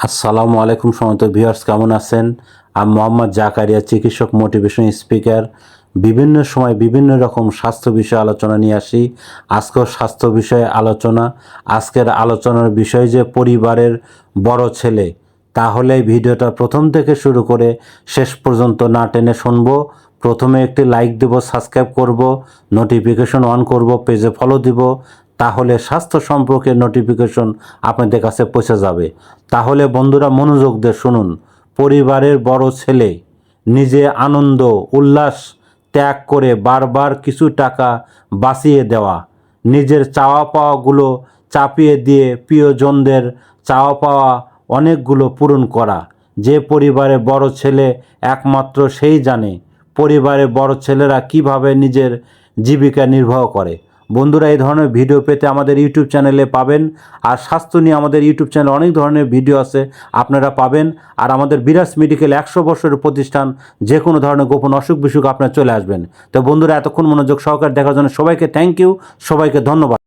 আসসালামু আলাইকুম সম্মানিত ভিউয়ার্স, কেমন আছেন? আমি মোহাম্মদ জাকারিয়া, চিকিৎসক, মোটিভেশন স্পিকার। বিভিন্ন সময় বিভিন্ন রকম স্বাস্থ্য বিষয়ে আলোচনা নিয়ে আসি। আজকেও স্বাস্থ্য বিষয়ে আলোচনা। আজকের আলোচনার বিষয় যে পরিবারের বড় ছেলে, তাহলে ভিডিওটা প্রথম থেকে শুরু করে শেষ পর্যন্ত না টেনে শুনবো। প্রথমে একটি লাইক দেব, সাবস্ক্রাইব করব, নোটিফিকেশন অন করব, পেজে ফলো দিব, তাহলে স্বাস্থ্য সম্পর্কে নোটিফিকেশন আপনাদের কাছে পৌঁছে যাবে। তাহলে বন্ধুরা মনোযোগ দিয়ে শুনুন। পরিবারের বড় ছেলে নিজে আনন্দ উল্লাস ত্যাগ করে বারবার কিছু টাকা বাঁচিয়ে দেওয়া, নিজের চাওয়া পাওয়াগুলো চাপিয়ে দিয়ে প্রিয়জনদের চাওয়া পাওয়া অনেকগুলো পূরণ করা। যে পরিবারে বড় ছেলে একমাত্র সেই জানে পরিবারের বড় ছেলেরা কিভাবে নিজের জীবিকা নির্বাহ করে। বন্ধুরা, এই ধরনের ভিডিও পেতে আমাদের ইউটিউব চ্যানেলে পাবেন। আর স্বাস্থ্য নিয়ে আমাদের ইউটিউব চ্যানেলে অনেক ধরনের ভিডিও আছে, আপনারা পাবেন। আর আমাদের বিরাজ মেডিকেল 100 বছরের প্রতিষ্ঠান, যে কোনো ধরনের গোপন অসুখ বিসুখ আপনারা চলে আসবেন। তো বন্ধুরা, এতক্ষণ মনোযোগ সহকারে দেখার জন্য সবাইকে থ্যাংক ইউ, সবাইকে ধন্যবাদ।